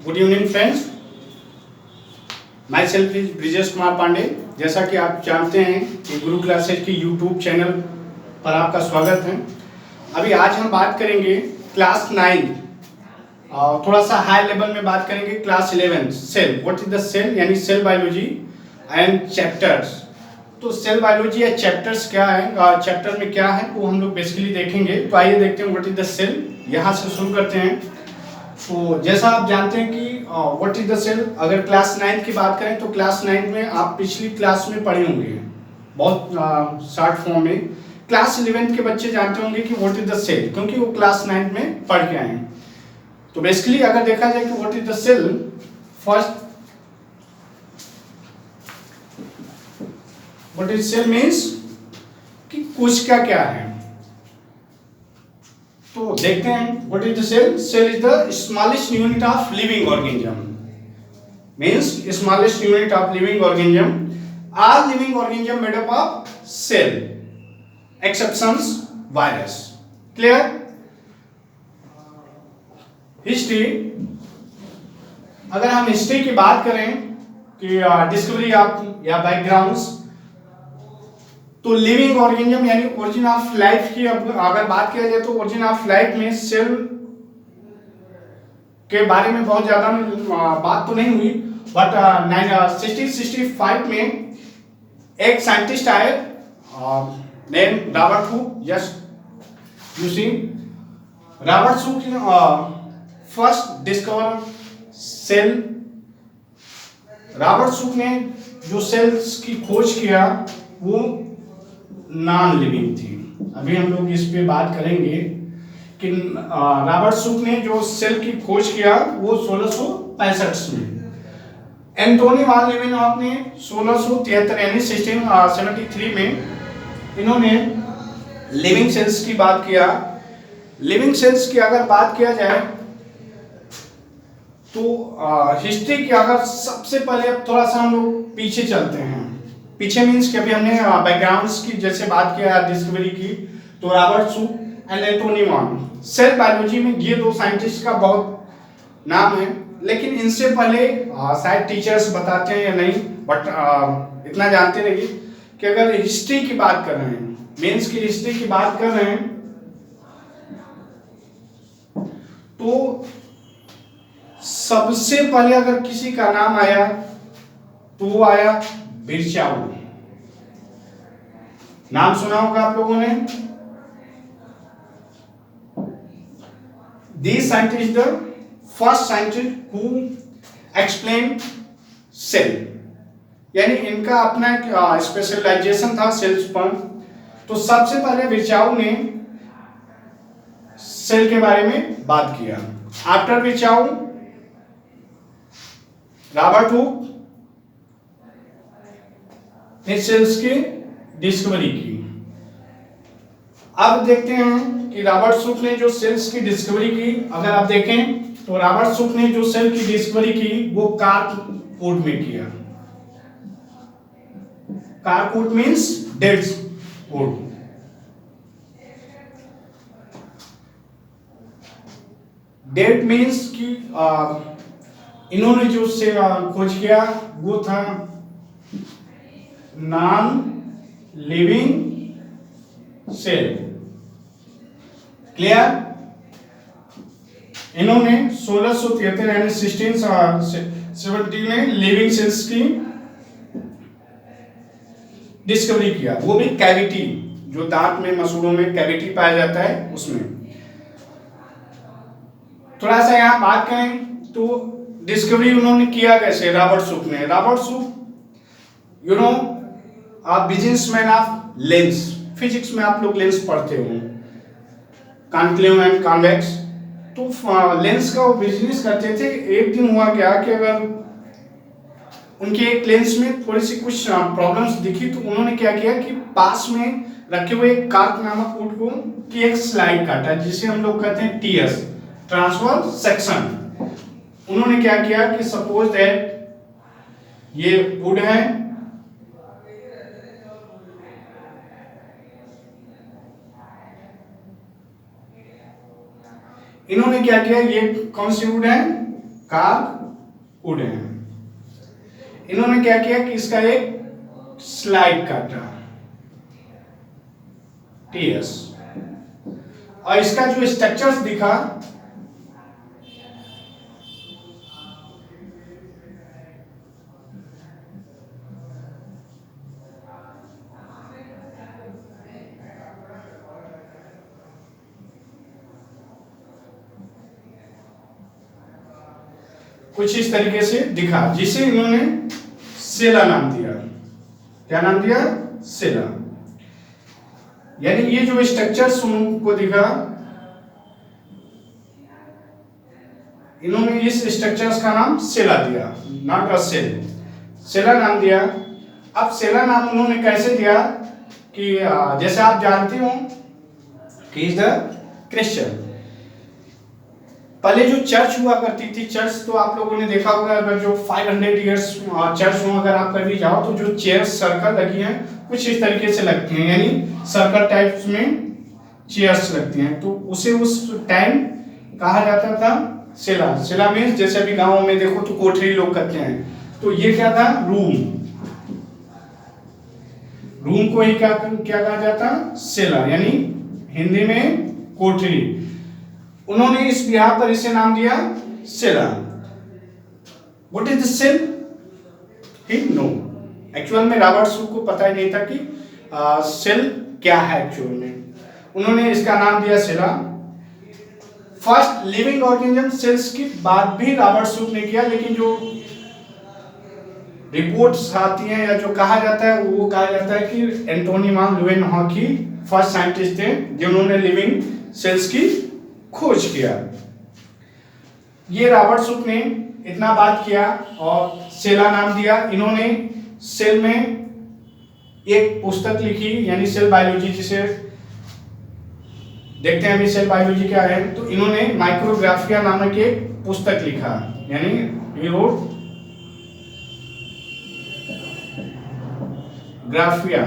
Good evening friends, myself is Brijesh Kumar Pandey. जैसा कि आप जानते हैं कि गुरु क्लासेज की यूट्यूब चैनल पर आपका स्वागत है। अभी आज हम बात करेंगे क्लास 9 और थोड़ा सा हाई लेवल में बात करेंगे class 11 cell. What is the cell यानी सेल बायोलॉजी एंड चैप्टर्स। तो सेल बायोलॉजी या चैप्टर्स क्या है, चैप्टर में क्या है वो हम लोग बेसिकली देखेंगे। तो आइए देखते हैं व्हाट इज द सेल। यहाँ से शुरू करते हैं। तो जैसा आप जानते हैं कि व्हाट इज द सेल, अगर क्लास 9 की बात करें तो क्लास 9 में आप पिछली क्लास में पढ़े होंगे बहुत शॉर्ट फॉर्म में। क्लास 11 के बच्चे जानते होंगे कि व्हाट इज द सेल, क्योंकि वो क्लास 9 में पढ़ के आए हैं। तो बेसिकली अगर देखा जाए कि what is the cell, first what is cell means कि कोशिका क्या है। तो देखते हैं what is the cell. Cell is the smallest unit of living organism, means smallest unit of living organism. All living organism made up of cell exceptions virus. Clear. History, अगर हम history की बात करें कि डिस्कवरी ऑफ या backgrounds, तो living organism यानी origin of life की अगर बात किया जाए तो ओरिजिन ऑफ लाइफ में सेल के बारे में बहुत ज्यादा बात तो नहीं हुई, बट 1965 में एक साइंटिस्ट आए name Robert Hooke. Yes you see, Robert Hooke first discover cell. Robert Hooke ने जो सेल्स की खोज किया वो नॉन लिविंग थी। अभी हम लोग इस पे बात करेंगे कि रॉबर्ट हुक ने जो सेल की खोज किया वो 1665 में। एंटोनी वान लीवेनहॉक ने 1673 यानी 1673 में इन्होंने लिविंग सेल्स की बात किया। लिविंग सेल्स की अगर बात किया जाए तो हिस्ट्री की अगर सबसे पहले थोड़ा सा हम लोग पीछे चलते हैं। पीछे मीन्स कि अभी हमने बैकग्राउंड्स की जैसे बात किया डिस्कवरी की, तो Robert Hooke and Antonie van. Cell biology में ये दो साइंटिस्ट का बहुत नाम है, लेकिन इनसे पहले शायद टीचर्स बताते हैं या नहीं, बट इतना जानते रहिए कि अगर हिस्ट्री की बात कर रहे हैं, मीन्स की हिस्ट्री की बात कर रहे हैं, तो सबसे पहले अगर किसी का नाम आया तो वो आया बिरचाओ। नाम सुना होगा आप लोगों ने। This scientist is the first scientist who explained cell, यानी इनका अपना स्पेशलाइजेशन था सेल्स पर। तो सबसे पहले बिरचाओ ने सेल के बारे में बात किया। आफ्टर बिरचाओ रॉबर्ट हुक ने सेल्स की डिस्कवरी की। अब देखते हैं कि रॉबर्ट हुक ने जो सेल्स की डिस्कवरी की, अगर आप देखें तो रॉबर्ट हुक ने जो सेल की डिस्कवरी की वो कार्कवुड में किया। Corkwood means dead wood. Dead means कि इन्होंने जो से खोज किया वो था नॉन लिविंग सेल। क्लियर। इन्होंने 1673 यानी 1670 में लिविंग सेल्स की डिस्कवरी किया, वो भी कैविटी, जो दांत में मसूड़ों में कैविटी पाया जाता है उसमें। थोड़ा सा यहाँ बात करें तो डिस्कवरी उन्होंने किया कैसे, रॉबर्ट हुक ने। Robert Hooke you know businessman of lens. Physics में आप लोग लेंस पढ़ते हो, कॉन्केव एंड कॉन्वेक्स। तो लेंस का वो बिजनेस करते थे। एक दिन हुआ क्या कि अगर उनके एक लेंस में थोड़ी सी कुछ प्रॉब्लम्स दिखी, तो उन्होंने क्या किया कि पास में रखे हुए कार्क नामक वुड को की एक स्लाइड काटा, जिसे हम लोग कहते हैं टीएस, ट्रांसवर्स सेक्शन। उन्होंने क्या किया कि सपोज दैट ये वुड है, इन्होंने क्या किया, ये कौन सी वुड है, काग उड़े हैं। इन्होंने क्या किया कि इसका एक स्लाइड काटा, टीएस, और इसका जो स्ट्रक्चर्स दिखा कुछ इस तरीके से दिखा, जिसे इन्होंने सेला नाम दिया। क्या नाम दिया? सेला। यानी ये जो स्ट्रक्चर्स उनको दिखा, इन्होंने इस स्ट्रक्चर्स का नाम सेला दिया, नॉट अ सेल, सेला नाम दिया। अब सेला नाम उन्होंने कैसे दिया कि जैसे आप जानते हो कि इज द क्रिश्चियन। पहले जो चर्च हुआ करती थी, चर्च तो आप लोगों ने देखा होगा, अगर जो 500 इयर्स चर्च हो अगर आप कभी जाओ तो जो चेयर्स सर्कल लगी हैं कुछ इस तरीके से लगती हैं, यानी सर्कल टाइप्स में चेयर्स लगती हैं, तो उसे उस टाइम कहा जाता था सेला। सेला मीन्स जैसे अभी गाँव में देखो तो कोठरी लोग कहते हैं, तो ये क्या था? रूम। रूम को ही क्या कहा जाता? सेला, यानी हिंदी में कोठरी। उन्होंने इस बिहार पर इसे नाम दिया सेला। What is the cell? He know. Actual में रॉबर्ट शुक को पता ही नहीं था कि सेल क्या है एक्चुअल में। उन्होंने इसका नाम दिया सेला। फर्स्ट लिविंग ऑर्गेनिज्म सेल्स की बात भी रॉबर्ट शुक ने किया, लेकिन जो रिपोर्ट्स आती हैं या जो कहा जाता है वो कहा जाता है कि एंटोनी वन ल्यूवेनहॉक ही फर्स्ट साइंटिस्ट थे जिन्होंने लिविंग सेल्स की खोज किया। ये रॉबर्ट शुक ने इतना बात किया और सेला नाम दिया। इन्होंने सेल में एक पुस्तक लिखी, यानी सेल बायोलॉजी, जिसे देखते हैं अभी सेल बायोलॉजी क्या है। तो इन्होंने माइक्रोग्राफिया नामक एक पुस्तक लिखा, यानी ही रोट ग्राफिया।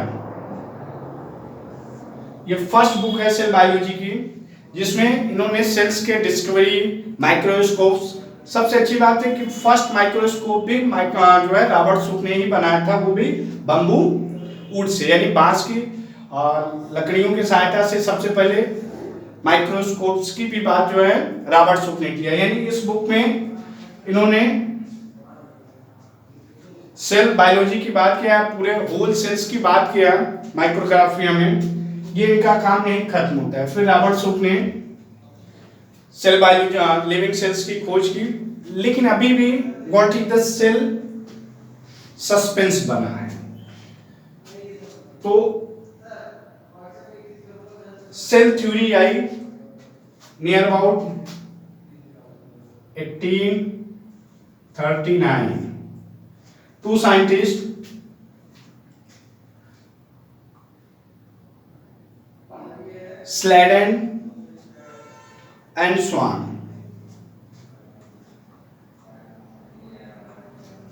ये फर्स्ट बुक है सेल बायोलॉजी की, जिसमें इन्होंने सेल्स के डिस्कवरी, माइक्रोस्कोप्स, सबसे अच्छी बात है कि फर्स्ट माइक्रोस्कोप भी जो है रॉबर्ट शुक ने ही बनाया था, वो भी बम्बू वुड से, यानी बांस की लकड़ियों की सहायता से सबसे पहले माइक्रोस्कोप्स की भी बात जो है रॉबर्ट शुक ने किया। यानी इस बुक में इन्होंने सेल बायोलॉजी की बात किया, पूरे होल सेल्स की बात किया माइक्रोग्राफिया में। ये इनका काम नहीं खत्म होता है। फिर रॉबर्ट शुक ने सेल बायोलॉजी, लिविंग सेल्स की खोज की, लेकिन अभी भी what is the cell suspense बना है। तो सेल थ्योरी आई near about 1839। Two scientist, Sladen and Swan.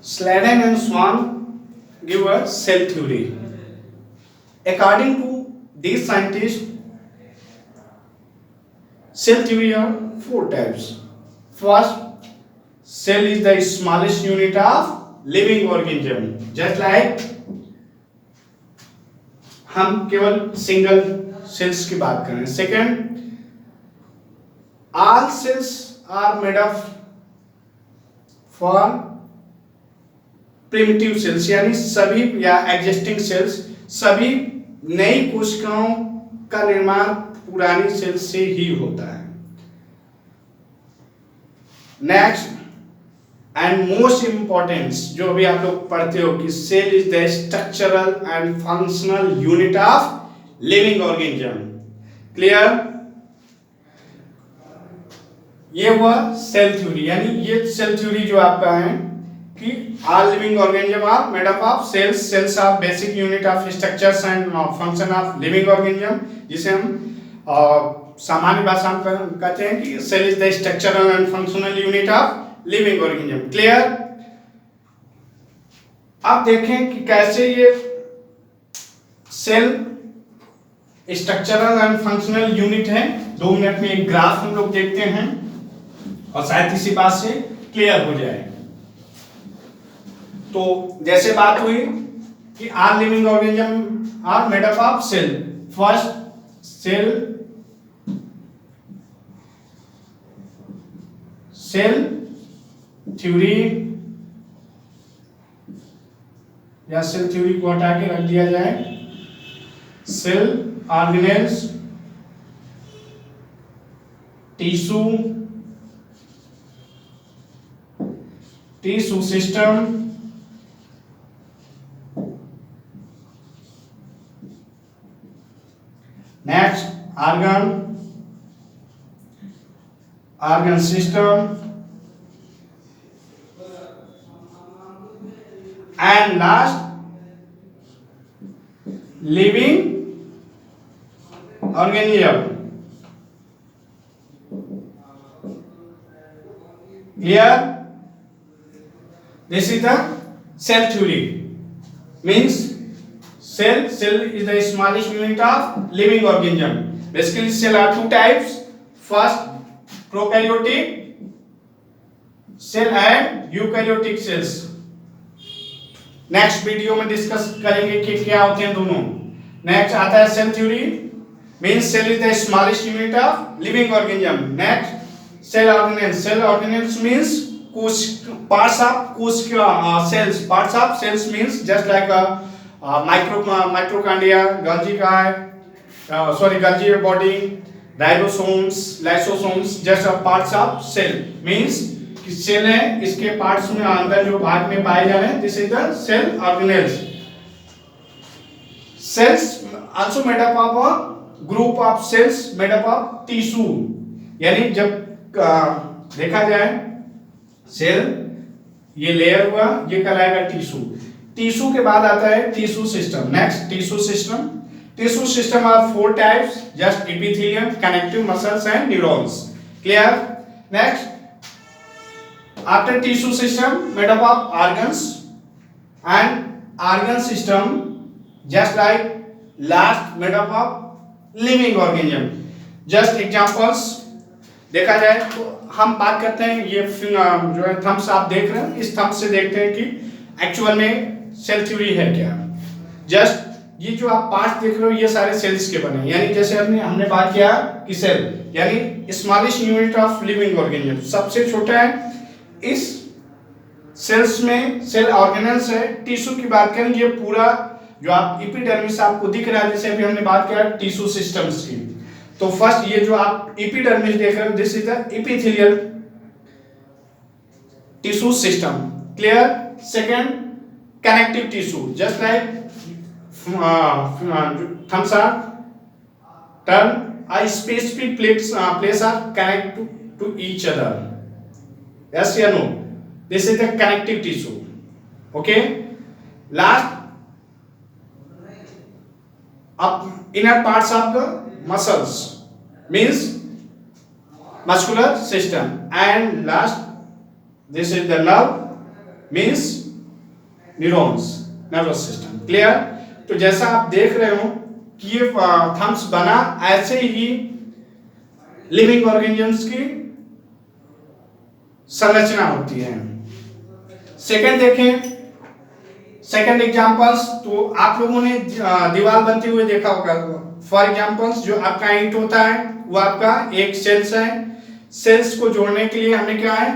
Sladen and Swan give a cell theory. According to these scientists, cell theory are 4 types. First, cell is the smallest unit of living organism. Just like हम केवल single sales की बात करें। Second, all cells are made of for primitive cells, यानी सभी या existing cells, सभी नई कोशिकाओं का निर्माण पुरानी सेल्स से ही होता है। नेक्स्ट एंड मोस्ट इंपॉर्टेंट, जो अभी आप लोग पढ़ते हो कि cell is the structural and functional unit of living organism. Clear? ये हुआ सेल थ्योरी, यानी ये सेल थ्योरी जो आपका है कि all living organism are made up of cells, cells are basic unit of structures and function of living organism, जिसे हम सामान्य भाषा में कहते हैं कि cell is the structural and functional unit of living organism. Clear? अब देखें कि कैसे ये cell structural and functional unit है। 2 मिनट में एक ग्राफ हम लोग देखते हैं और शायद इसी बात से क्लियर हो जाए। तो जैसे बात हुई कि are living organism are made up of cell. First cell theory या सेल थ्योरी को हटा के रख दिया जाए, cell organelles, tissue system, next organ system, and last living organism. Clear? This is the cell theory. Means cell is the smallest unit of living organism. Basically cell are two types. First prokaryotic cell and eukaryotic cells. Next video में discuss करेंगे कि क्या होते हैं दोनों। Next आता है cell theory, means cell is the smallest unit of living organism. Next cell organelles, cell organelles means parts of cells means just like mitochondria, Golgi body, ribosomes, lysosomes, just parts of cell means कि cell है, इसके parts में अंदर जो भाग में पाए जा रहे हैं, this is the cell organelles. Cells also made up of a group of cells made up of tissue. यानी जब देखा जाए सेल ये लेयर हुआ, ये कहलाएगा टिश्यू। टिश्यू के बाद आता है tissue system. Next tissue system. Tissue system are 4 types, just epithelium, connective muscles and neurons. Clear? Next after tissue system made up of organs and organ system just like last made up of living organism. just examples देखा जाए तो हम बात करते हैं, ये जो है थंब्स आप देख रहे हैं, इस थंब से देखते हैं कि एक्चुअल में सेल थ्योरी है क्या। जस्ट ये जो आप पार्ट्स देख रहे हो ये सारे सेल्स के बने, यानी जैसे हमने बात किया कि सेल यानी smallest unit of living organism, सबसे छोटा है। इस सेल्स में सेल ऑर्गेनेल्स है। टिश्यू की बात करें, ये पूरा जो आप एपिडर्मिस आपको दिख रहा है, जैसे अभी हमने बात किया टिश्यू सिस्टम्स की, तो फर्स्ट ये जो आप एपिडर्मिस देख रहे हो, this is the epithelial tissue system. Clear? Second connective tissue, just like thumbs are turn a specific place are connect to each other. Yes or no? This is the connective tissue. Okay. Last, inner parts of the muscles means muscular system, and last this is the nerve means neurons, nervous system. Clear? तो जैसा आप देख रहे हो कि ये thumbs बना, ऐसे ही लिविंग ऑर्गेनिजम्स की संरचना होती है। सेकंड देखें, सेकंड एग्जांपल्स, तो आप लोगों ने दीवार बनते हुए देखा होगा। फॉर एग्जांपल्स, जो आपका ईंट होता है वो आपका एक सेल्स है। सेल्स को जोड़ने के लिए हमें क्या है,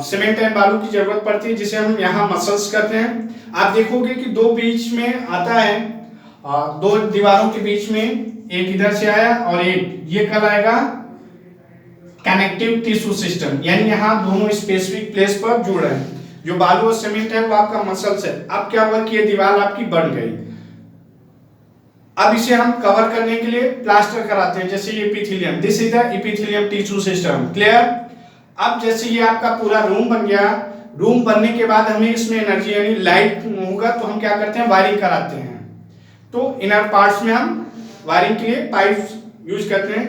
सीमेंट एंड बालू की जरूरत पड़ती है, जिसे हम यहाँ मसल्स कहते हैं। आप देखोगे कि दो बीच में आता है, दो दीवारों के बीच में एक इधर से आया और एक ये कहलाएगा कनेक्टिव टिश्यू सिस्टम, यानी यहाँ दोनों स्पेसिफिक प्लेस पर जुड़ रहे हैं। जो बालू और सीमेंट है वो आपका मसल्स है। अब क्या हुआ कि ये दीवार आपकी बन गई। अब इसे हम कवर करने के लिए प्लास्टर कराते हैं, जैसे ये epithelium, this is the epithelium tissue system. Clear? अब जैसे ये आपका पूरा रूम बन गया, रूम बनने के बाद हमें इसमें एनर्जी यानी लाइट होगा, तो हम क्या करते हैं, वायरिंग कराते हैं। तो इनर पार्ट्स में हम वायरिंग के लिए पाइप्स यूज करते हैं।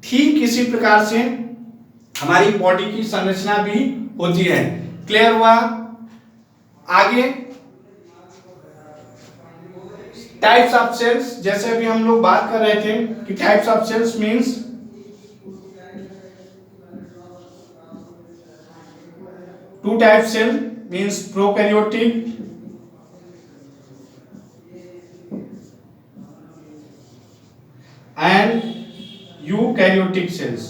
ठीक इसी प्रकार से हमारी बॉडी की संरचना भी होती है। क्लियर हुआ? आगे टाइप्स ऑफ सेल्स, जैसे अभी हम लोग बात कर रहे थे कि types of cells means two type cell means prokaryotic and eukaryotic cells.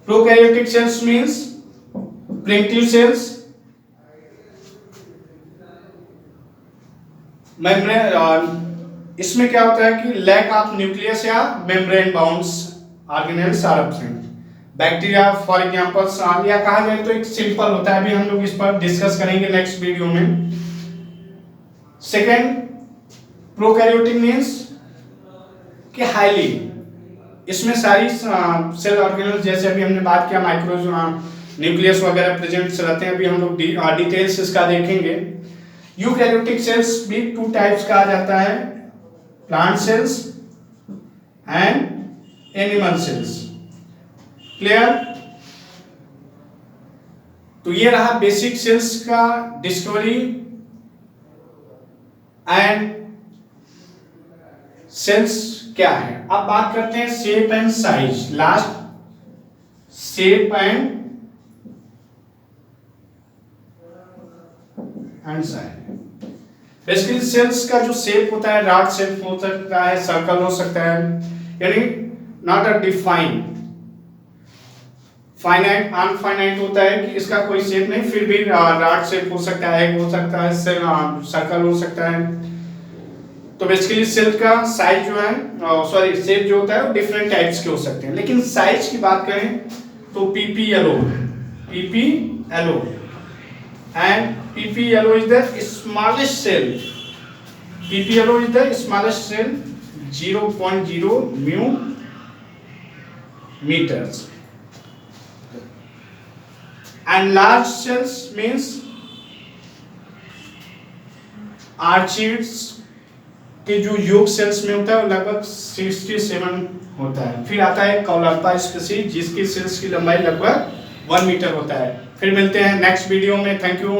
Prokaryotic cells means primitive cells, membrane, इसमें क्या होता है कि लैक ऑफ न्यूक्लियस या membrane bounds organelles are absent. Bacteria for example, या कहा जाए तो एक सिंपल होता है, अभी हम लोग इस पर डिस्कस करेंगे नेक्स्ट वीडियो में. सेकेंड, प्रोकैरियोटिक मीन्स कि हाईली, इसमें सारी सेल ऑर्गेनेल जैसे अभी हमने बात किया माइक्रो न्यूक्लियस वगैरह प्रेजेंट रहते हैं. अभी हम लोग डिटेल्स इसका देखेंगे. यूकैरियोटिक सेल्स भी टू टाइप्स कहा जाता है, plant cells and animal cells. Clear? तो ये रहा बेसिक सेल्स का डिस्कवरी एंड सेल्स क्या है. अब बात करते हैं shape and size. Last, shape and size. Basically cells का जो शेप होता है, रॉड शेप हो सकता है, सर्कल हो सकता है, यानी नॉट अ डिफाइंड. फाइनाइट अनफाइनाइट होता है कि इसका कोई शेप नहीं, फिर भी रॉड शेप हो सकता है, हो सकता है सर्कल हो सकता है. तो बेसिकली सेल का साइज जो है, सॉरी शेप जो होता है वो डिफरेंट टाइप्स के हो सकते हैं. लेकिन साइज की बात करें तो PPLO and PPLO is the smallest cell. PPLO is the smallest cell 0.0 mu metres. And large cells means आर्चिड्स के जो योग सेल्स में होता है लगभग 67 होता है. फिर आता है कॉलर्पा स्पीशीज जिसकी सेल्स की लंबाई लगभग 1 मीटर होता है. फिर मिलते हैं नेक्स्ट वीडियो में. Thank you.